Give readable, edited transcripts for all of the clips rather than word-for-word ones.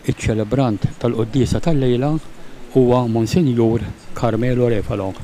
Iċ-ċelebrant tal-quddiesa tal-lejla huwa Monsinjur Carmelo Refalo.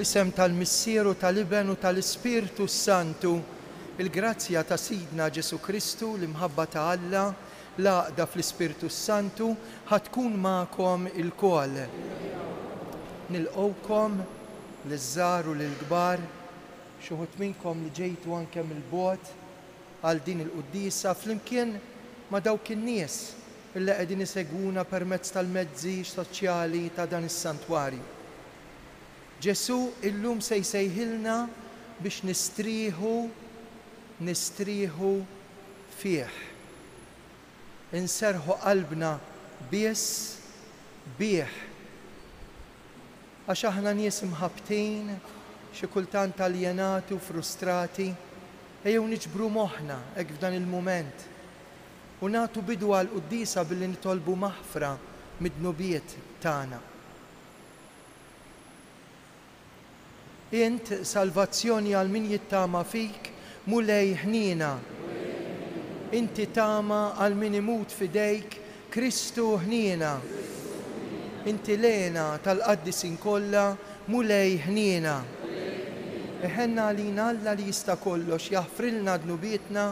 Fl-isem tal-Missieru tal-Iben u tal-Ispirtu Santu, il-grazzja ta' Sidna Ġesu Kristu l-imħabba ta' Alla l-għaqda fl-Ispirtu Santu ħatkun ma'kom il-kol. Nilqawkom l-żgħar u l-kbar, xi wħud minnkom li ġejtu anke mill-bogħod għal din il-quddiesa flimkien ma' dawk in-nies illi qegħdin isegwuna permezz tal-mezzi soċjali ta' dan is-santwarju. Ġesu illum se jsejħilna biex nistrieħu fih. Inserħu qalbna biss bih. Għax aħna nies imħabtin, xi kultant aljenati u frustrati, ejjew niġbru moħħna hekk f'dan il-mument u nagħtu bidu għal quddiesa billi nitolbu maħfra mid-dnubiet tagħna. Int salvazzjoni għal min jittama fik mulej ħnina. Inti tama għal min imut fidejk Kristu ħnina. Inti lena tal-qaddisin kollha mulej ħnina. Eħenna għalina Alla li jista' kollox jaħfrilna dnubietna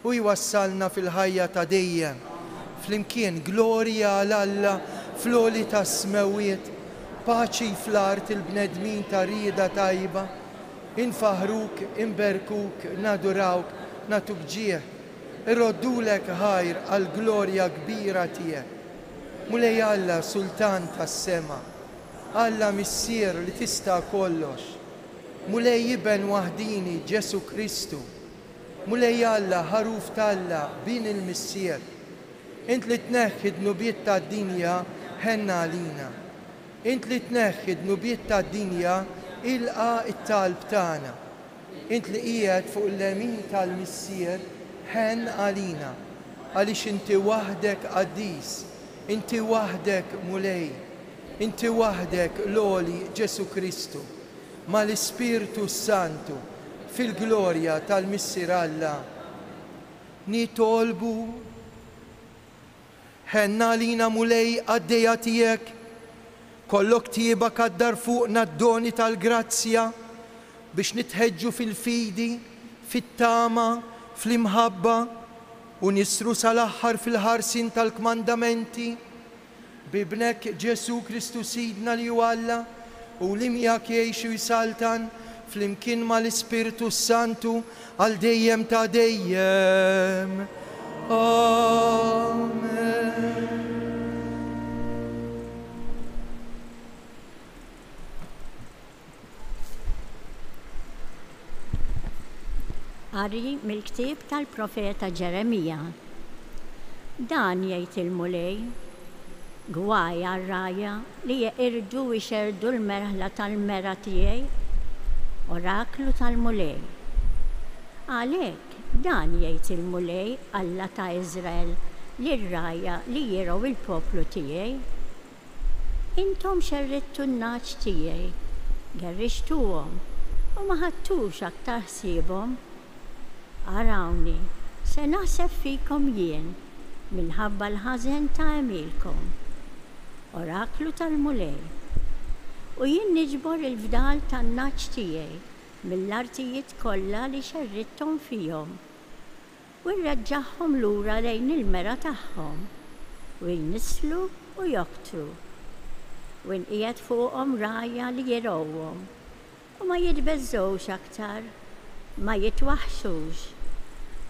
u jwassalna fil-ħajja ta' dejjem. Flimkien glorja għal Alla fl-oli tas-smewiet, paċi fl-art il-bnedmin ta' rieda tajba, infaħruk, inberkuk, nadurawk, natuk ġieħ, irroddulek ħajr għal-glorja kbira tiegħek. Mulej Alla Sultan tas-sema, Alla Missier li tista' kollox, mulej Iben waħdini Ġesu Kristu, mulej Alla ħaruf talla bin il-Missier, int li tneħħi d-nubiet tad-dinja ħenna għalina. Int li tneħħi d-nubiet tad-dinja ilqa it-talb tagħna. Int li qiegħed fuq il-lemin tal-Missier ħen għalina għaliex inti waħdek qaddis, inti waħdek mulej, inti waħdek loli Ġesu Kristu mal-Ispirtu Santu fil-glorja tal-Missier Alla. Nitolbu ħenna għalina mulej għaddejja tiegħek, kollok tieba kaddar fuqna d-doni tal-grazzja biex nitħeġġu fil-fidi, fit-tama, fl-imħabba u nisru sal-aħħar fil-ħarsin tal-kmandamenti bibnek Ġesu Kristu Sidna li hu Alla u li miegħek jgħixu jsaltan flimkien mal-Ispirtu Santu għal dejjem ta' dejjem. Amen. Qari mill-ktieb tal-profeta Ġeremija. Dan jgħid il-mulej, gwaj għar-rajja li jeqirdu u jxerdu l-merħla tal-mera tiegħi, oraklu tal-mulej. Għalhekk dan jgħid il-mulej Alla ta' Iżrael li r-rajja li jiraw il-poplu tiegħi. Intom xerrittu n-naċ tiegħi, gerrixtuhom u ma ħadtux aktar ħsiebhom. Arawni, se naħseb fikom jien minħabba l-ħażen ta' għemilkom, oraklu tal-mulej. U jien niġbor il-fdal tan-naċ tiegħi mill-artijiet kollha li xerritthom fihom u nreġġaħħom lura lejn il-mera tagħhom u jnislu u joqtru u nqiegħed fuqhom rajja li jirawhom. U ma jitbeżżewx aktar, ma jitwaħxux.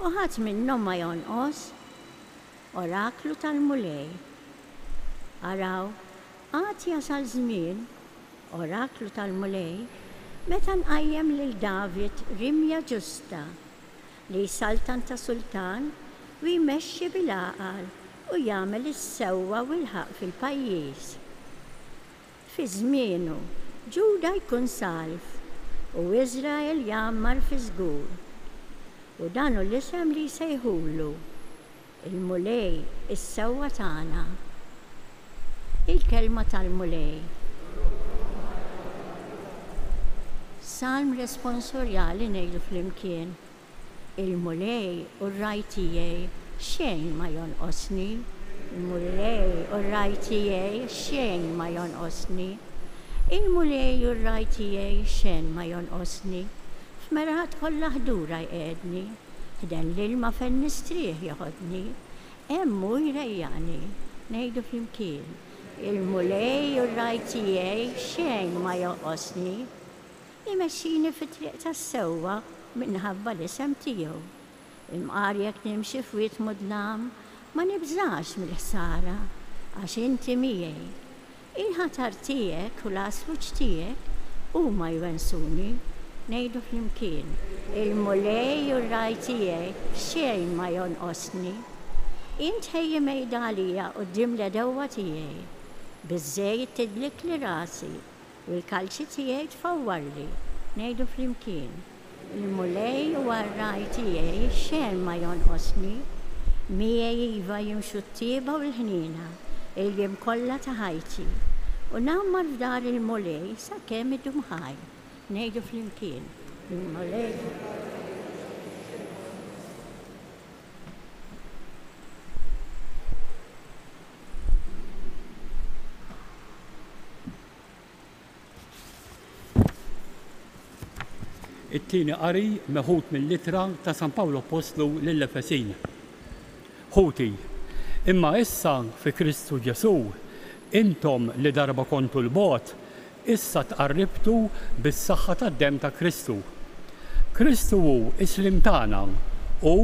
U ħadd minnhom ma jonqos. Oraklu tal-Mulej. Araw, għad jasal żmien, oraklu tal-Mulej, meta nqajjem lil David rimja ġusta li jsaltan ta' sultan u jmexxi bil-għaqal u jagħmel is-sewwa u l-ħaq fil-pajjiż. Fi żmienu Ġuda jkun salf u Iżrael jgħammar fi żgur. U dan hu l-isem li jsejħulu il-Mulej is-sewwa tagħna. Il-kelma tal-Mulej. Salm responsorjali ngħidu flimkien. Il-Mulej u r-raj tiegħi xejn ma jonqosni. Il-Mulej u r-raj tiegħi xejn ma jonqosni. Il-Mulej u r-raj tiegħi xejn ma jonqosni. F'merħat kollha ħdura jqedni. Ħden l-ilma fejn nistrieħ joħodni. Hemm hu jrejjaqni. Ngħidu flimkien. Il-Mulej u r-raj tiegħi xejn ma jonqosni. Imexxini fit-triq tas-sewwa minħabba l-isem tiegħu. Imqar jekk nimxi fwiet mudlam ma nibżax mill-ħsara għax inti miegħi. Il-ħatar tiegħek u l-asluġ tiegħek huma jwensuni. Ngħidu flimkien. Il-Mulej u r-raj tiegħi xejn ma jonqosni. Int ħejji mejda għalija quddiem l-edewwa tiegħi. Biż-żejt tidlik li rasi u l-kalċi tiegħi tfawwarli. Ngħidu flimkien. Il-Mulej u r-raj tiegħi xejn ma jonqosni. Miegħi iva jimxu t-tieba u l-ħnina il-jiem kollha ta' ħajti. U nammar f'dar il-Mulej sakemm idum ħaj. Ngħidu flimkien. Il-Mulej. It-tieni qari meħud mill-Littra ta' San Pawlu Apostlu lill-Efesin. Ħuti, imma issa fi Kristu Ġesu, intom li darba kontu l-bogħod, issa tqarribtu bis-saħħa tad-demm ta' Kristu. Kristu hu islim tagħna u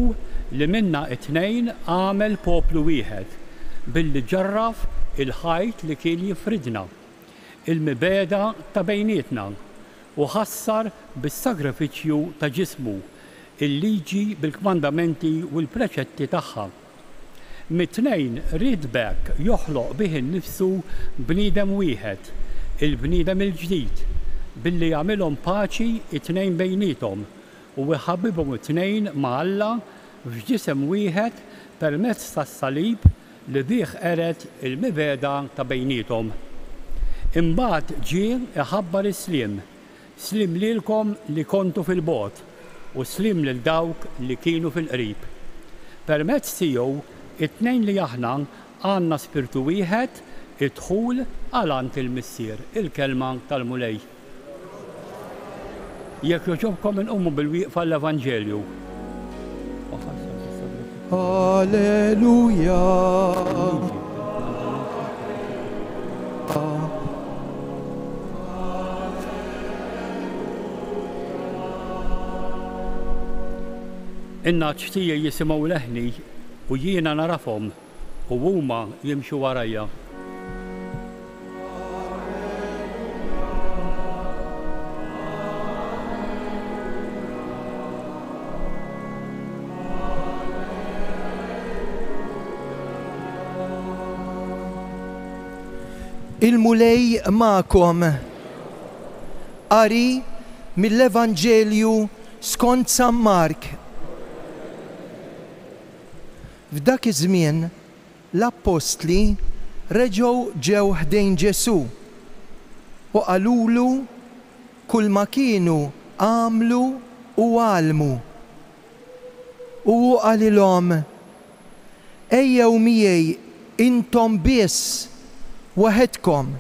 li minna t-tnejn għamel poplu wieħed billi ġarraf il-ħajt li kien jifridna, il-mibeda ta' bejnietna u ħassar bis-sagrifiċċju ta' ġismu, il-liġi bil-kmandamenti u l-preċetti tagħha. Mit-tnejn rid bekk joħloq bih innifsu bniedem wieħed, il-bniedem il-ġdid, billi jagħmilhom paċi it-tnejn bejniethom u iħabbibhom it-tnejn ma' Alla f'ġisem wieħed permezz tas-salib li bih qeret il-mibeda ta' bejniethom. Imbagħad ġie iħabbar is-sliem, slim lilkom li kontu fil-bogħod u slim lil dawk li kienu fil-qrib. Permezz tiegħu it-tnejn li aħna għandna spirtu wieħed idħul għalant il-missier, il-kelma tal-Mulej. Jekk joġobkom inqumu bil-wieqfa l-Evanġelju. Alleluja. Inna ċtija jisimgħu leħni u jiena narafhom u huma jimxu warajja. Il-Mulej ma'kom. Qari mill-Evanġelju skont San Mark. F'dak iż-żmien l-Appostli reġgħu ġew ħdejn Ġesu u qalulu kull ma kienu għamlu u għalmu. U qalilhom ejjew miegħi intom biss waħedkom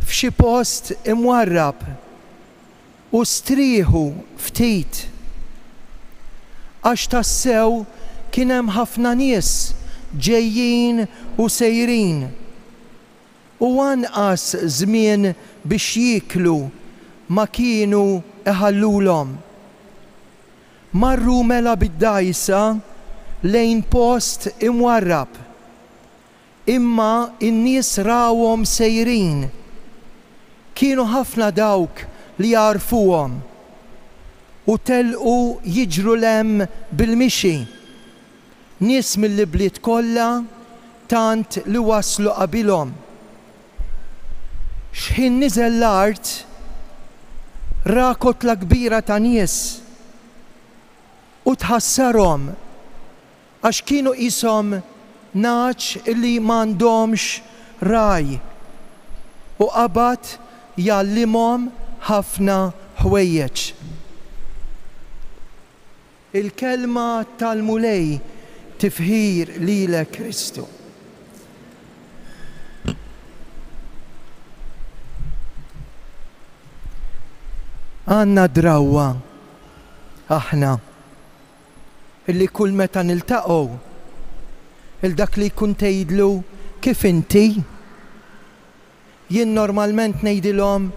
f'xi post imwarrab u strieħu ftit għax tassew kien hemm ħafna nies ġejjin u sejrin u anqas żmien biex jieklu ma kienu iħallulhom. Marru mela bid-dgħajsa lejn post imwarrab, imma in-nies rawhom sejrin. Kienu ħafna dawk li jarfuhom u telqu jiġru lem bil-mixi. Nies mill-bliet kollha tant li waslu qabilhom. X'ħin niżel l-art ra kotla kbira ta' nies u tħassarhom għax kienu qishom ngħaġ li m'għandhomx raj u qabad jgħallimhom ħafna ħwejjeġ. Il-kelma tal-mulej tifħir lilek Kristu. Għanna drawwa aħna illi kull meta niltaqgħu il-dak li jkun tgħidlu kif inti, jien normalment ngħidilhom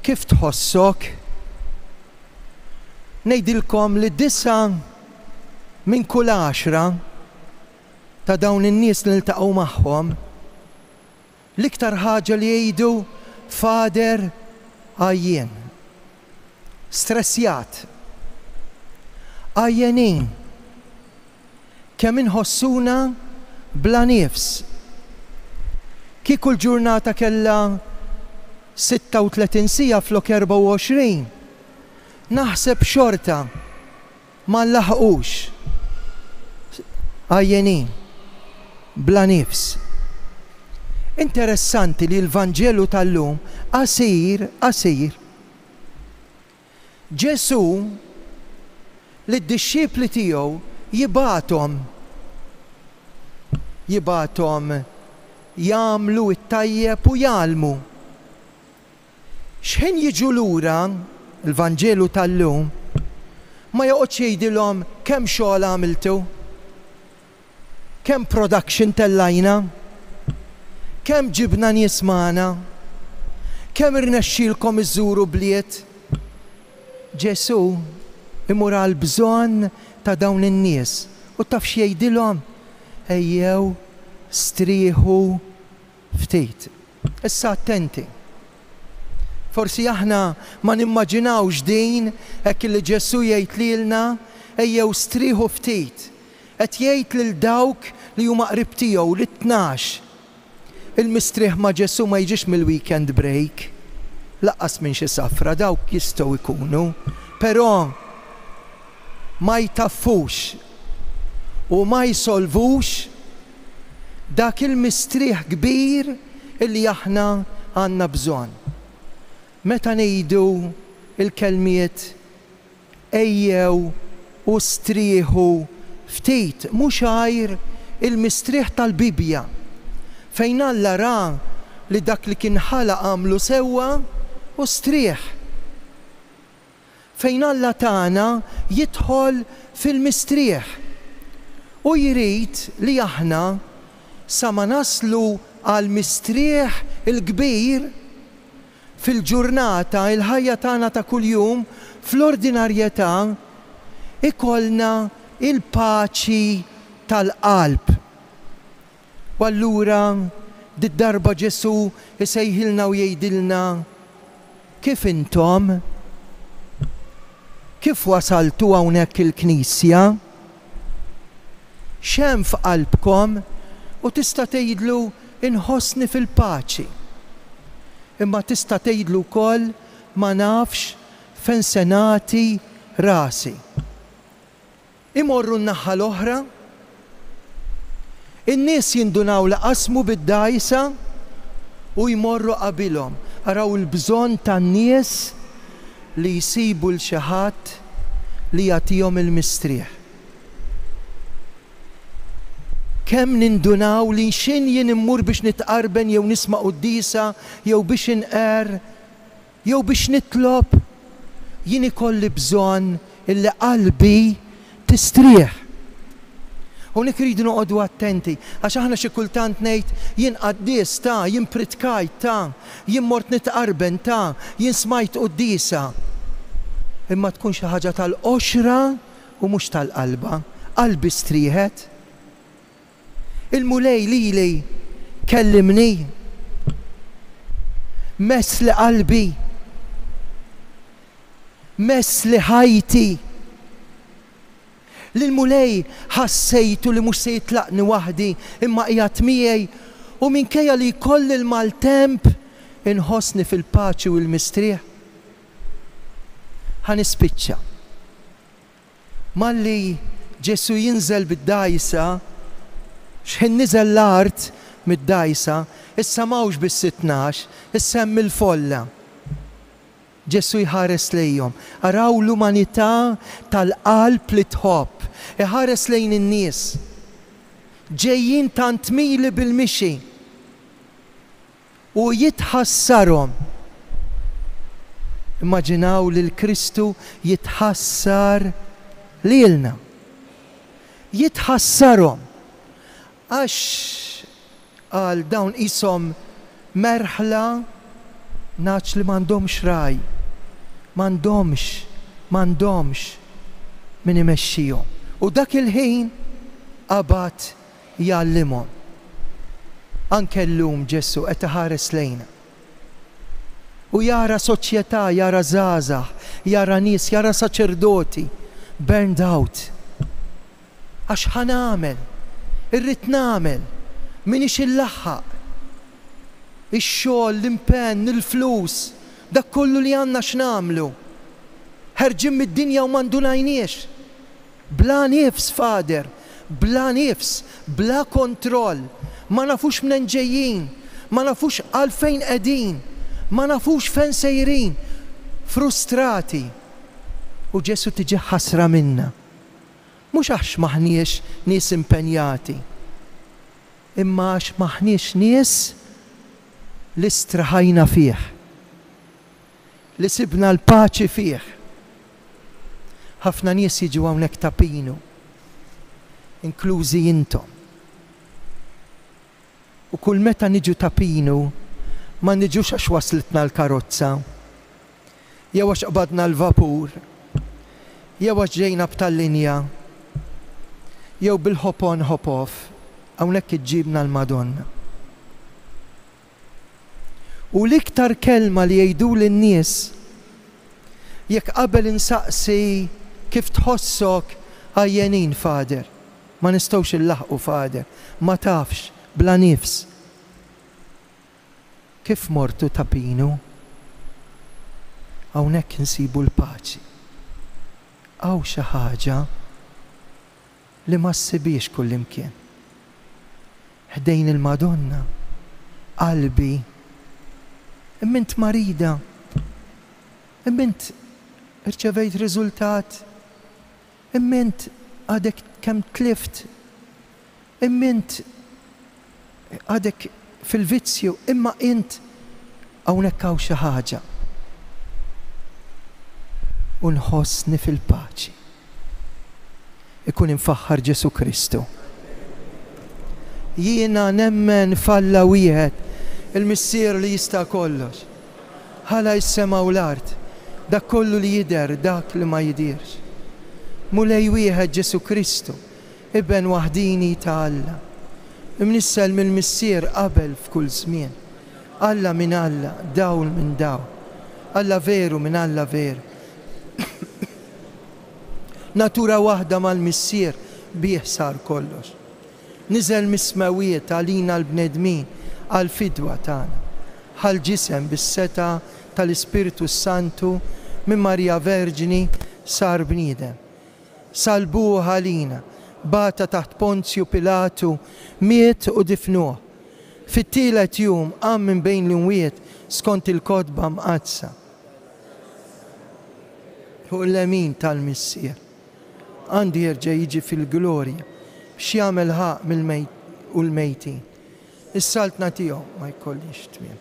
kif tħossok. Ngħidilkom li 9 minn kull 10 ta' dawn in-nies li niltaqgħu magħhom l-iktar ħaġa li jgħidu Fader għajjen. Stressjat, għajjenin, kemm inħossuna bla nifs. Kieku l-ġurnata kellha 36 sija flok 24, naħseb xorta ma nlaħqux. Għajjenin, bla nifs. Interessanti li l-Vanġelu tal-lum qasir. Ġesu li d-disċipli tiegħu jibgħathom jagħmlu t-tajjeb u jgħalmu. X'ħin jiġu lura l-Vanġelu tal-lum ma joqgħodx jgħidilhom kemm xogħol għamiltu, kemm production tellajna, kemm ġibna nies magħna, kemm irnexxielkom iżżuru bliet. Ġesu imur għal bżonn ta' dawn in-nies u taf x'jgħidilhom? Ejjew strieħu ftit. Issa attenti. Forsi aħna ma nimmaġinawx din hekk li Ġesu jgħid lilna ejjew strieħu ftit. Qed jgħid lil dawk li huma qrib tiegħu l-12. Il-mistrieħ ma' Ġesu ma jiġix mill-weekend break. Laqqas minn xi safra dawk jistgħu jkunu, però ma jtaffux u ma jsolvux dak il-mistrieħ kbir illi aħna għandna bżonn. Meta ngħidu il-kelmiet ejjew u strieħu ftit, mhux għajr il-mistrieħ tal-Bibja fejn Alla ra li dak li kien ħalaq għamlu sewwa u strieħ. Fejn Alla tagħna jidħol fil-mistrieħ u jrid li aħna sa ma naslu għal mistrieħ il-kbir fil-ġurnata il-ħajja tagħna ta' kuljum fl-ordinarjetà ikollna il-paċi tal-qalb. U allura d-darba Ġesu isejħilna u jgħidilna kif intom? Kif wasaltu hawnhekk il-Knisja? X'hemm f'qalbkom? U tista' tgħidlu inħossni fil-paċi. Imma tista' tgħidlu wkoll ma nafx fejn se nagħti rasi. Imorru n-naħa l-oħra, in-nies jindunaw li qasmu bid-dgħajsa u jmorru qabilhom. Araw il-bżonn tan-nies li jsibu l xi ħadd li jagħtihom il-mistrieħ. Kemm nindunaw li x'in jien immur biex nitqarben jew nisma' qudiesa jew biex inqer jew biex nitlob jien ikolli bżonn illi qalbi tistrieħ. Unik rridu noqogħdu attenti, għax aħna xi kultant ngħid jien qaddies ta', jien pritkajt ta', jien mort nitqarben ta', jien smajt qudiesa. Imma tkun xi ħaġa tal-qoxra u mhux tal-qalba, qalbi strieħed. Il-mulej lili kellimni, mess li qalbi, mess li ħajti. L-mulej ħassejtu li mhux se jitlaqni waħdi imma qiegħed miegħi u minkejja li jkolli l-maltemp inħossni fil-paċi u l-mistrieħ. Ħanispiċċa. Malli Ġesu jinżel bid-dajsa, x'ħin niżel l-art mid-dajsa, issa mawx bis-12, issa hemm il-folla. Ġesu jħares lejhom. Araw l-umanità tal-qalb li tħobb. Iħares lejn in-nies. Ġejjin tant mili bil-mixi. U jitħassarhom. Immaġinaw li l-Kristu jitħassar lilna. Jitħassarhom. Għax għal dawn ishom merħla naċ li m'għandhomx raj. M'għandhomx min imexxihom. U dak il-ħin qabad jgħallimhom. Anke llum Ġesu qed iħares lejna. U jara soċjetà, jara żgħażagħ, jara nies, jara saċerdoti burned out. Għax ħanagħmel, irrid nagħmel, minix il-laħħaq. Ix-xogħol, l-impenn, il-flus, dak kollu li għandna x'nagħmlu. Ħerġin mid-dinja u m'għandunajniex. Bla nifs, Fader, bla nifs, bla kontroll. Ma nafux minn ġejjin, ma nafux għalfejn qegħdin, ma nafux fejn sejrin. Frustrati. U Ġesu tiġi ħasra minna. Mhux għax maħniex nies impenjati, imma għax maħniex nies li straħajna fih, li sibna l-paċi fih. Ħafna nies jiġu hawnhekk tapinu, inklużi intom. U kull meta niġu tapinu, ma niġux għax waslitna l-karozza, jew għax qabadna l-vapur, jew għax ġejna b'tal-linja, jew bil-hop-on hop-off, hawnhekk iġġibna l-Madonna. U l-iktar kelma li jgħidu lin-nies, jekk qabel insaqsi kif tħossok għajjenin Fader, ma nistgħux inlaħqu Fader, ma tafx, bla nifs. Kif mortu tapinu? Hawnhekk insibu l-paċi. Hawn xi ħaġa li ma ssibix kullimkien. Ħdejn il-Madonna, qalbi, immint marida, immint irċevejt riżultat, immint għadek kemm tlift, immint għadek fil-vizzju, imma int hawnhekk hawn xi ħaġa. U nħossni fil-paċi. Ikun infaħħar Ġesu Kristu. Jiena nemmen falla wieħed, il-missier li jista' kollox. Ħala s-sema u l-art, dak kollu li jidher, dak li ma jidirx. Mulej wieħed Ġesu Kristu, ibn waħdini ta' Alla. Imnissel mill-missier qabel f'kull żmien. Alla minn Alla, dawl minn dawl. Alla veru minn Alla veru. Natura waħda mal-missier bih sar kollox. Niżel mismawiet għalina l-bnedmin għal-fidwa tagħna. Ħal-ġisem bis-seta tal-Ispiritu Santu minn Marja Verġini sar bniedem. Salbuh għalina, bata taħt Ponzju Pilatu, miet u difnuh. Fit-tielet jum qam minn bejn l-imwiet skont il-kotba mqazza. Fuq l-lemin tal-missier. Għandi jerġa' jiġi fil-glorja biex jagħmel ħaq mill-mejt u l-mejtin. Is-saltna tiegħu ma jkollix tmiem.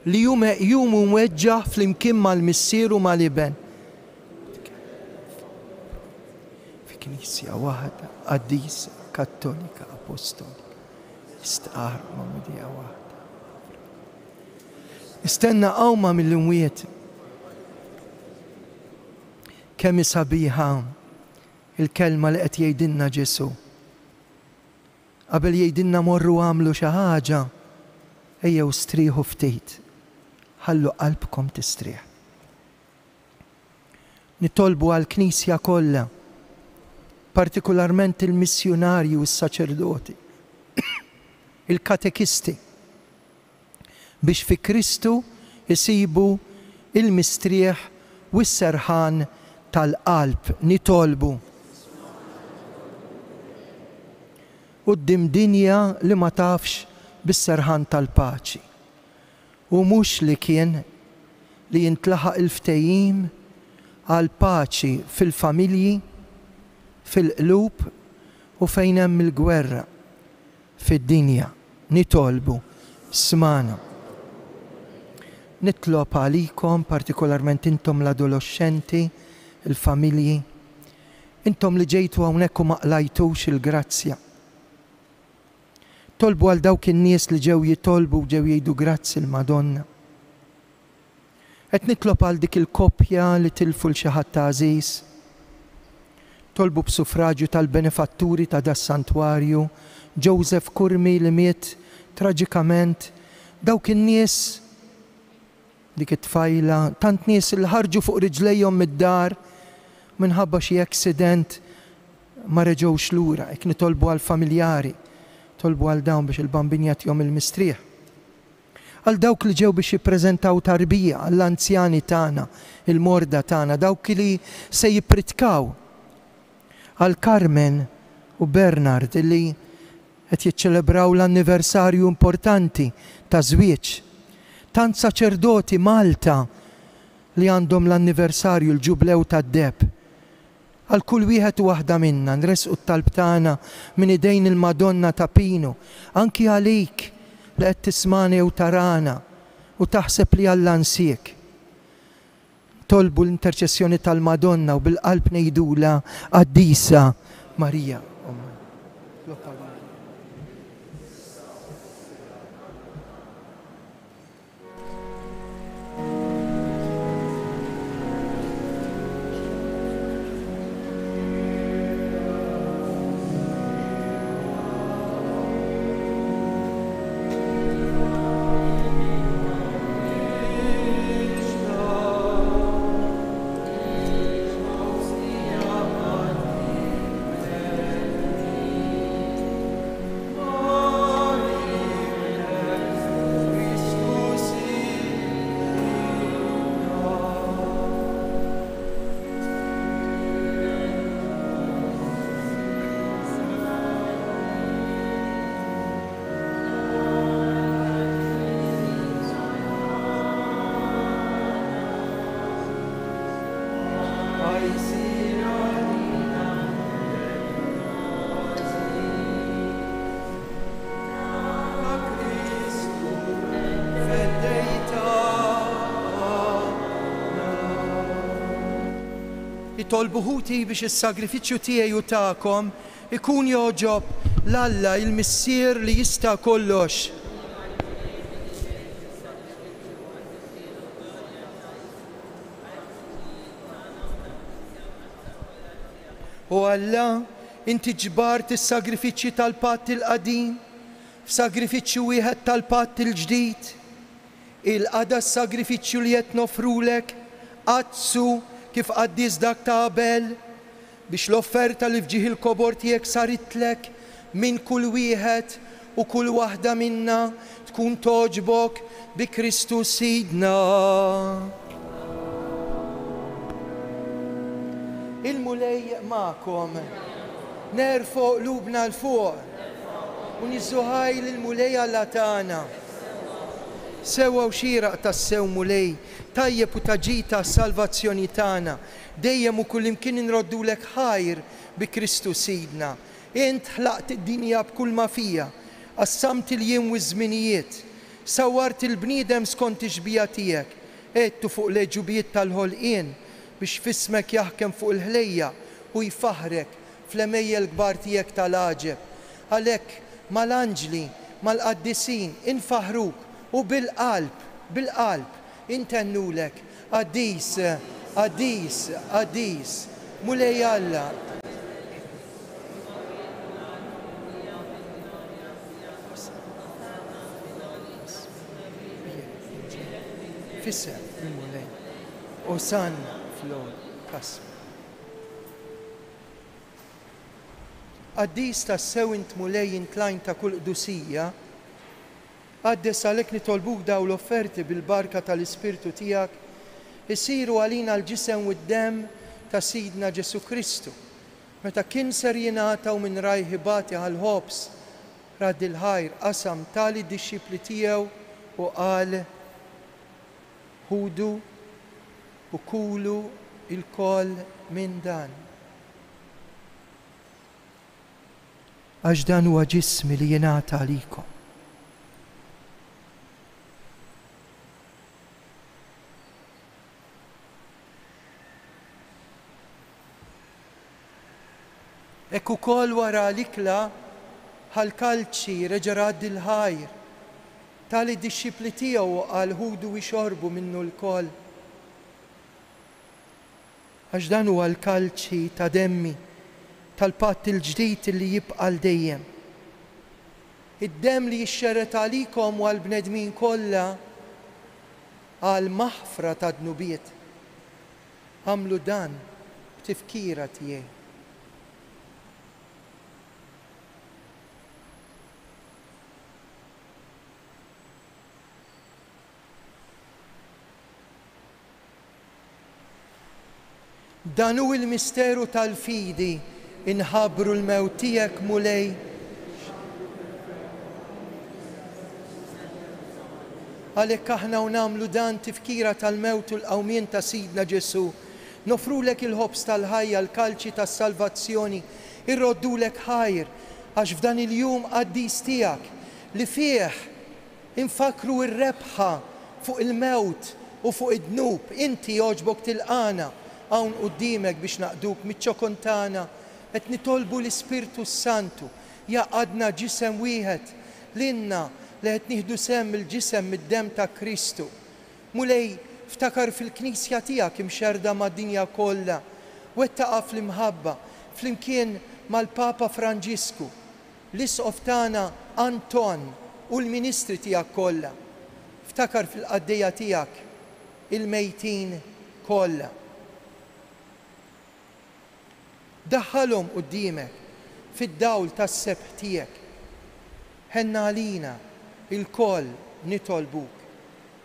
li jumu mweġġaħ fl-imkien mal-missier u mal-iben. Fi knisja waħda qaddisa kattolika apostolika istqar mamudija waħda. Istenna qawma mill-imwiet. Kemm sabiħa il-kelma li qed jgħidilna Ġesu. Qabel jgħidilna morru għamlu xi ħaġa, ejjew strieħu ftit. Ħallu qalbkom tistrieħ. Nitolbu għall-Knisja kollha, partikolarment il-missjonarji u s-saċerdoti, il-katekisti, biex fi Kristu isibu il-mistrieħ u s-serħan tal-qalb. Nitolbu qudiem dinja li ma tafx bis-serħan tal-paċi. U mhux li kien li jintlaħaq il-ftehim għal paċi fil-familji, fil-qlub u fejn hemm il-gwerra fid-dinja. Nitolbu smana. Nitlob għalikom, partikolarment intom l-adolescenti, il-familji, intom li ġejtu hawnhekk u ma qlajtux il-grazzja. Tolbu għal dawk in-nies li ġew jitolbu ġew jgħidu grazzi l-Madonna. Qed nitlob għal dik il-koppja li tilfu l xi ħadd għażiż. Tolbu b'suffraġġju tal-benefatturi ta' das-santwarju, Joseph Kurmi li miet traġikament, dawk in-nies dik it-tfajla, tant nies li ħarġu fuq riġlejhom mid-dar minħabba xi accident ma reġgħux lura. Hekk nitolbu għal familjari, tolbu għal dawn biex il-bambin jagħtihom il-mistrieħ. Għal dawk li ġew biex jippreżentaw tarbija għall-anzjani tagħna, il-morda tagħna, dawk li se jippritkaw. Għal Carmen u Bernard li qed jiċċelebraw l-anniversarju importanti ta' żwieġ. Tant saċerdoti Malta li għandhom l-anniversarju l-ġublew tad-deb. Għal kull wieħed u waħda minna nresqu t-talb tagħna minn idejn il-Madonna ta' Pino, anki għalik li qed tismani u tarana u taħseb li Alla nsik. Tolbu l-interċessjoni tal-Madonna u bil-qalb ngħidula Qaddisa Marija. Tolbu ħuti biex is-sagrifiċċju tiegħi u tagħkom ikun joġob l-Alla il-missier li jista' kollox. U Alla, inti ġbart is-sagrifiċċji tal-patt il-qadim f'sagrifiċċju wieħed tal-patt il-ġdid. Il-qada s-sagrifiċċju li qed nofrulek qazzu kif qaddis dak ta' qabel biex l-offerta li fġieħ il-kobor tiegħek saritlek minn kull wieħed u kull waħda minna tkun toġbok bi Kristus Sidna. Il-mulej ma'kom, nerfo qlubna l-fuq u niżżuħaj l-mulej Alla tagħna. Sewa u xieraq tas-sew mulej, tajjeb u taġita s-salvazzjoni tagħna, dejjem u kullimkien inroddulek ħajr bi Kristus Sidna. Int ħlaqt id-dinja b'kull ma fija, qassamt il-jiem u ż-żminijiet, sawwart il-bniedem skont ix-xbija tiegħek, għedtu fuq leġubijiet tal-ħolqien biex fismek jaħkem fuq il-ħlejja u jfaħrek fl-emejjel kbar tiegħek tal-għaġeb. Għalhekk mal-anġli, mal-qaddisin infaħruk u bil-qalb intennulek qaddis, qaddis, qaddis, mulej Alla. Fissem il-mulej, Osanna fl-ol kasm. Qaddis ta' sewint mulej intlajn ta' kull qdusija, għaddes għalek nitolbuk daw l-offerti bil-barka tal-Ispirtu tijak, isiru għalina l-ġisem u d-dem ta' Sidna Ġesu Kristu. Meta kien ser jingħataw minn rajħibati għal-ħobs, rad il-ħajr qasam tali d-disċipli tiegħu u qal ħudu u kulu il-koll minn dan. Għax dan huwa ġismi li jingħata għalikom. Ekk ukoll wara l-ikla ħal-kalċi reġa' il-ħajr tali d-disċipli tiegħu qal ħudu jxorbu minnu l-koll. Għax dan huwa l-kalċi ta' demmi tal-patt il-ġdid li jibqa' dejjem. Id-dem li jixxerret għalikom u għall-bnedmin kollha għal maħfra ta' dnubiet. Għamlu dan b'tifkira tiegħi. Dan hu il-misteru tal-fidi inħabbru l-mewt tiegħek mulej. Għalhekk aħna u nagħmlu dan tifkira tal-mewt u l-qawmien ta' Sidna Ġesu. Nofrulek il-ħobs tal-ħajja, l-kalċi tas-salvazzjoni, irroddulek ħajr għax f'dan il-jum qaddis tiegħek li fih infakru r-rebħa fuq il-mewt u fuq id-dnub. Inti jogħġbok tilqana hawn qudiemek biex naqduk miċ-ċokontana qed nitolbu l-Ispirtu Santu jaqadna ġisem wieħed lilna li qed nieħdu sehem il-ġisem mid-dem ta' Kristu. Mulej ftakar fil-Knisja tiegħek imxerda mad-dinja kollha, wettaqa fl-imħabba flimkien mal-Papa Franġisku, l-isqof tagħna Anton u l-ministri tiegħek kollha. Ftakar fil-qaddejja tiegħek il-mejtin kollha. Daħħalhom quddiemek fid-dawl tas-sebħ tiegħek. Ħenna għalina il-koll nitolbuk.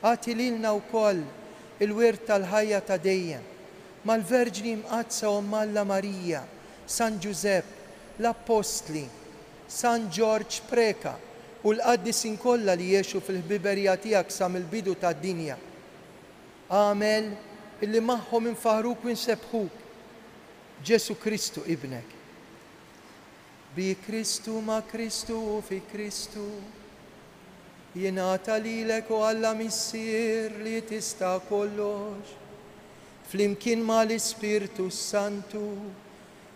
Għati lilna wkoll il-wirt tal-ħajja ta' dejjem mal-Verġni Mqazza u Alla Marija, San Giusepp, l-Apostli, San George Preka u l-qaddisin kollha li jgħixu fil-ħbiberija tiegħek sa mill-bidu tad-dinja. Għamel illi magħhom infaħruk u nsebħuk Ġesu Kristu ibnek. Bi Kristu ma' Kristu u fi Kristu jingħata lilek u Alla missier li tista' kollox. Flimkien ma' l-Ispirtu Santu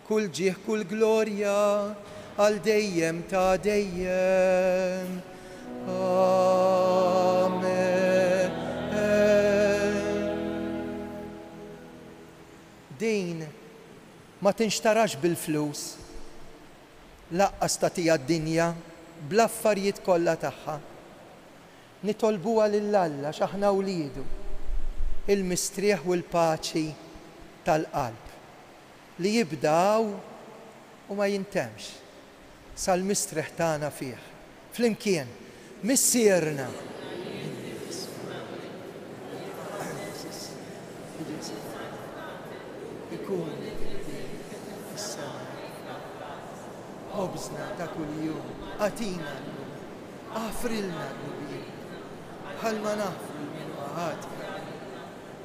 kull ġieħ kull glorja għal dejjem ta' dejjem. Amen. Din ma tinxtarax bil-flus, laqqas tagħtiha d-dinja bl-affarijiet kollha tagħha. Nitolbuha lill-Alla x'aħna wliedu il-mistrieħ u l-paċi tal-qalb li jibdaw u ma jintemx sal-mistrieħ tagħna fih. Flimkien missierna. Ikun ħobżna ta' kuljum, għatina l-lum, għafrilna l-lum, bħalma naħfru l-minqaħat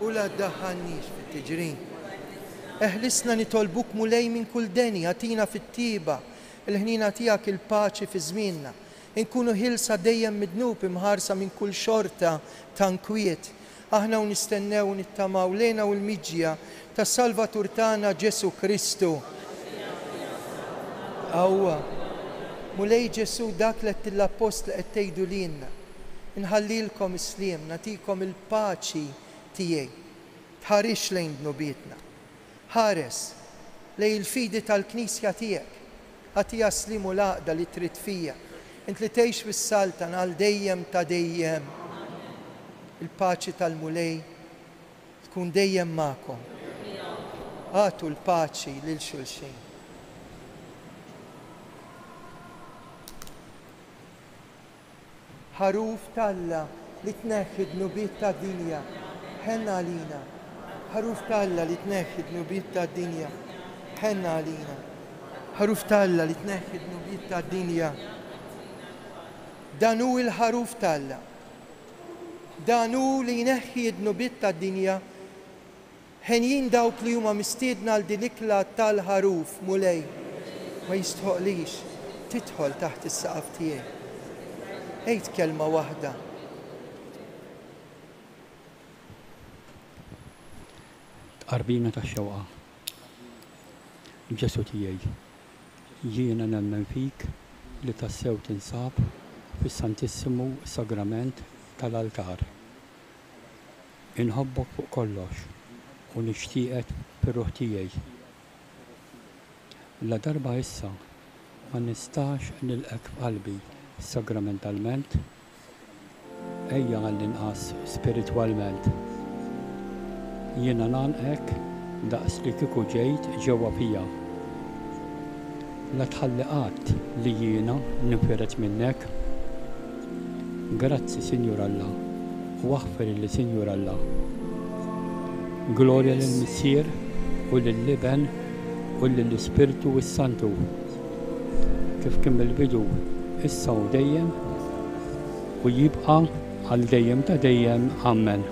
u la ddaħħalniex fit-tiġrin. Eħlisna nitolbuk mulej minn kull deni, għatina fit-tiba, il-ħnina tiegħek il-paċi fi żmienna, nkunu ħilsa dejjem midnub imħarsa minn kull xorta tankwiet. Aħna u nistennew u nittamaw lejna u l-miġja tas Salvatur tagħna Ġesu Kristu. Awwa, mulej Ġesu dak li qed l-apostli qed tgħidu lilna. Inħallilkom is-sliem, nagħtikom il-paċi tiegħi. Tħarix lejn dnubietna. Ħares lejn il-fidi tal-Knisja tiegħek. Għatija slim u laqda li trid fija. Int li tgħix fis-Saltan għal dejjem ta' dejjem. Il-paċi tal-mulej tkun dejjem magħkom. Għatu l-paċi lil xulxin. Ħaruf Talla li tneħħi d-nubiet tad-dinja, ħenna għalina. Ħaruf Talla li tneħħi d-nubiet tad-dinja, ħenna għalina. Ħaruf Talla li tneħħi d-nubiet tad-dinja. Dan hu l-ħaruf Talla. Dan hu li jneħħi d-nubiet tad-dinja. Ħenjin dawk li huma mistiedna għal din l-ikla tal-ħaruf mulej. Ma jistħoqlix tidħol taħt is-saqaf tiegħi. Ejt kelma waħda. Tqarbina tax-xewqa. Ġesu tiegħi. Jiena nemmen fik li tassew tinsab fis-Santissimu Sagrament tal-altar. Inħobbok fuq kollox u nixtieqek fir-ruħ tiegħi. La darba issa ma nistax nilqek f'qalbi sagramentalment, ejja għall-inqas spiritwalment. Jiena nagħlqek daqs li kieku ġejt ġewwa fija. La tħalli qatt li jiena ninfiret minnek. Grazzi Sinjur Alla u aħfir li Sinjur Alla. Glorja lill-Missier u lill-Liben u lill-Ispirtu s-Santu. Kif kien mill-bidu issa u dejjem u jibqa' għal dejjem ta' dejjem. Amen.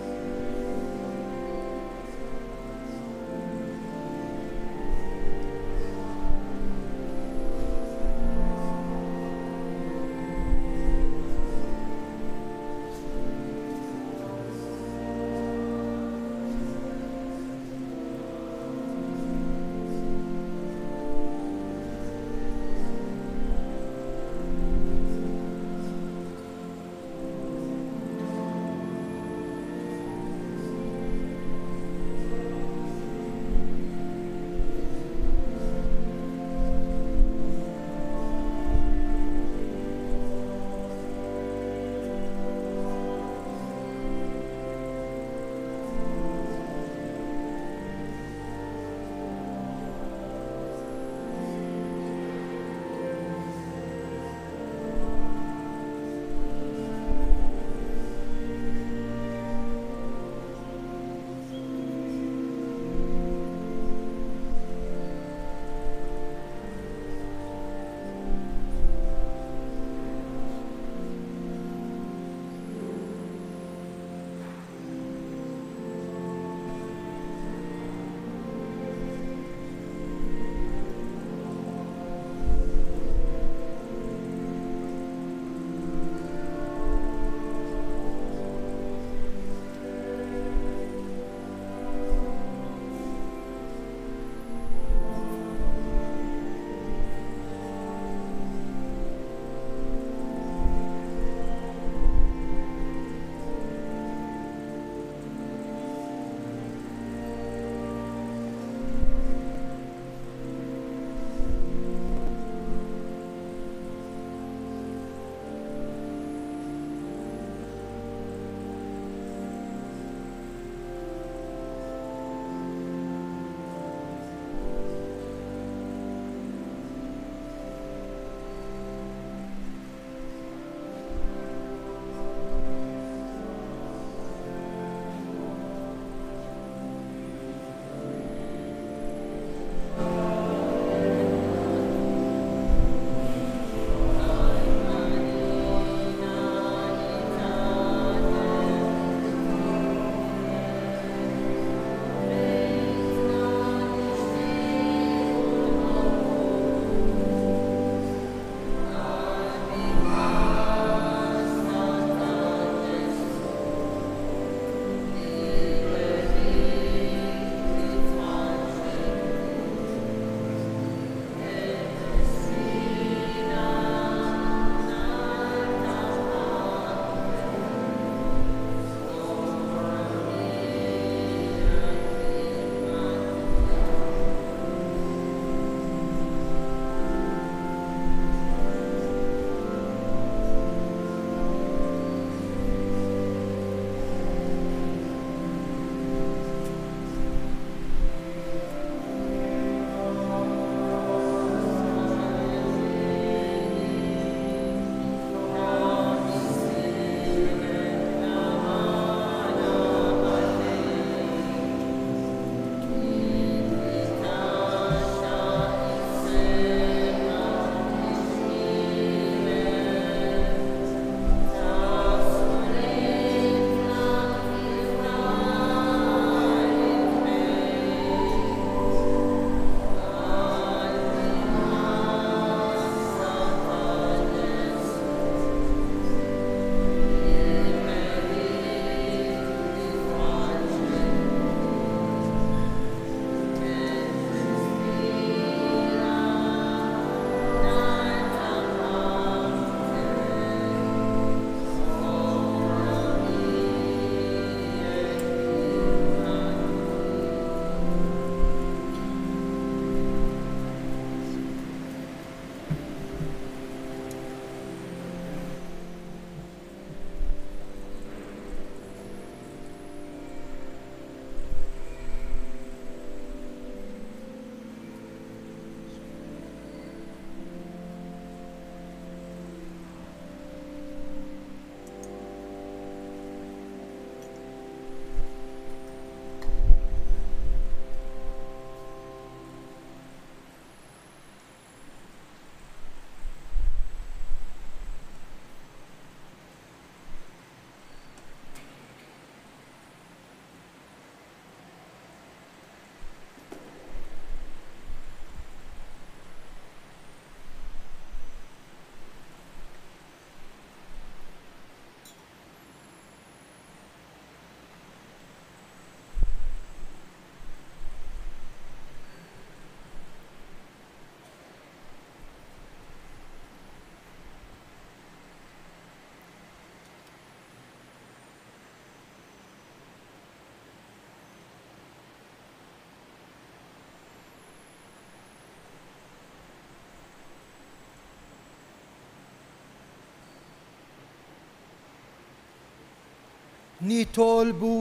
nitolbu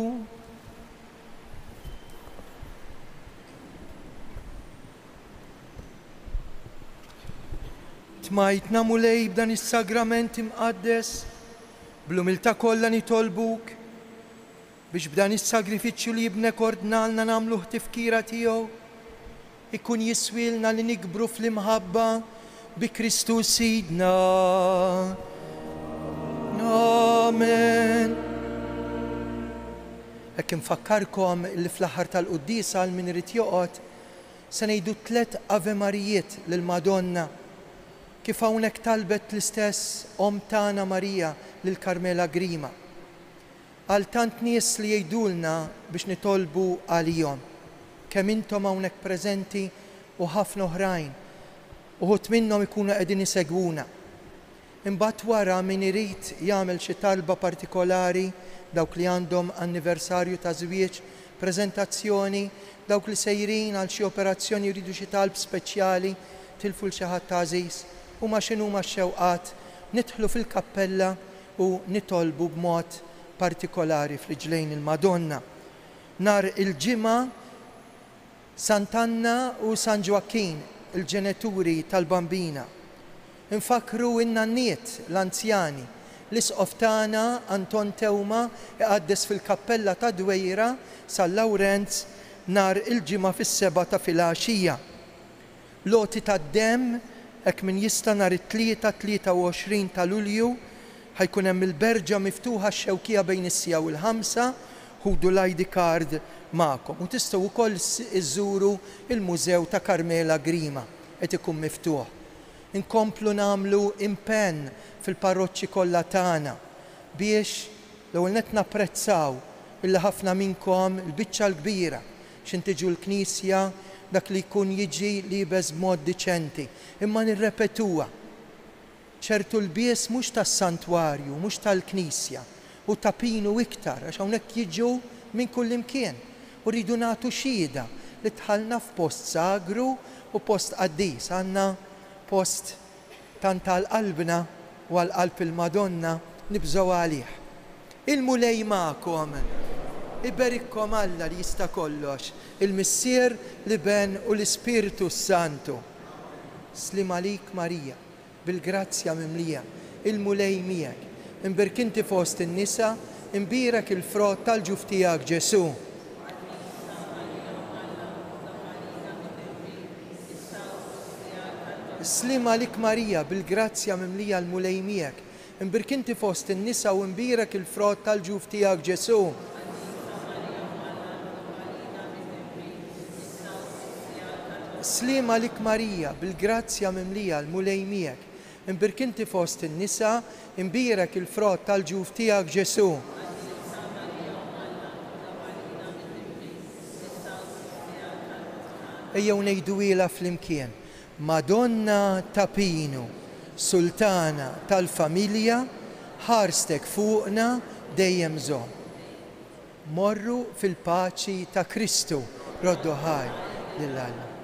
tmajtna mulej b'dan is-sagrament imqaddes, bl-umiltà kollha nitolbuk biex b'dan is-sagrifiċċju li jibnek ordnalna nagħmluh tifkira tiegħu ikun jiswilna li nikbru fl-imħabba bi Kristu Sidna. Amen. Hekk infakkarkom li fl-aħħar tal-Quddisa għal min irid joqgħod se ngħidu 3 Ave Marijiet lil Madonna kif hawnhekk talbet l-istess Om tagħna Marija lil Karmela Grima. Għal tant nies li jgħidulna biex nitolbu għalihom. Kemm intom hawnhekk preżenti u ħafna oħrajn, uħud minnhom ikunu qegħdin isegwuna. Imbagħad wara min irid jagħmel xi talba partikolari, dawk li għandhom anniversarju ta' żwieġ, preżentazzjoni, dawk li sejrin għal xi operazzjoni jridu xi talb speċjali, tilfu l xi ħadd għażiż, huma x'inhuma x-xewqat, nidħlu fil-kappella u nitolbu b'mod partikolari fl-ġlejn il-Madonna. Nar il-ġimgħa Sant'Anna u San Joaquin, il-ġenituri tal-bambina. Infakru in-nanniet l-anzjani, l-isqof tagħna Anton Tewma iqaddes fil-kappella ta' Dwejra San Lawrenz nar il-ġimgħa fis-7 ta' filgħaxija. Loti tad-demm hekk min jista' nar it-23 ta' Lulju ħajkun hemm il-berġa miftuħa x-xewkija bejn is-sija u l-5, ħudu l-ID card magħkom. U tistgħu wkoll iżżuru il-Mużew ta' Karmela Grima qed ikun miftuħ. Inkomplu nagħmlu impenn fil-parroċċi kollha tagħna biex l-ewwel nett napprezzaw illi ħafna minnkom il-biċċa l-kbira x'intiġu l-Knisja dak li jkun jiġi liebes b'mod diċenti, imma nirrepetuha. ċertu l-bies mhux tas-santwarju, mhux tal-Knisja, u tapinu iktar, għax hawnhekk jiġu minn kull imkien. U rridu nagħtu xhieda li tħallna f'post sagru u post qaddis, għandna post tant għall-qalbna u għall-qalb il-Madonna nibżgħu għalih. Il-mulej magħkom, iberikkom Alla li jista' kollox, il-Missier, l-Iben u l-Ispiritu Santu. Slim għalik Marija, bil-grazzja mimlija, il-mulej miegħek, imbirkinti fost in-nisa, imbierak il-frott tal-ġuf tiegħek Ġesu. Slim għalik Marija, bil-grazzja mimlija l-mulej miegħek, imbirkinti fost in-nisa u imbierak il-frott tal-ġuf tiegħek Ġesu. Slim għalik Marija, bil-grazzja mimlija l-mulej miegħek, imbirkinti fost in-nisa, imbierak il-frott tal-ġuf tiegħek Ġesu. Ejjew ngħidu ilha flimkien. Madonna ta' Pinu, Sultana tal-familja, ħarstek fuqna dejjem żomm. Morru fil-paċi ta' Kristu, roddu ħaj lill-Alla.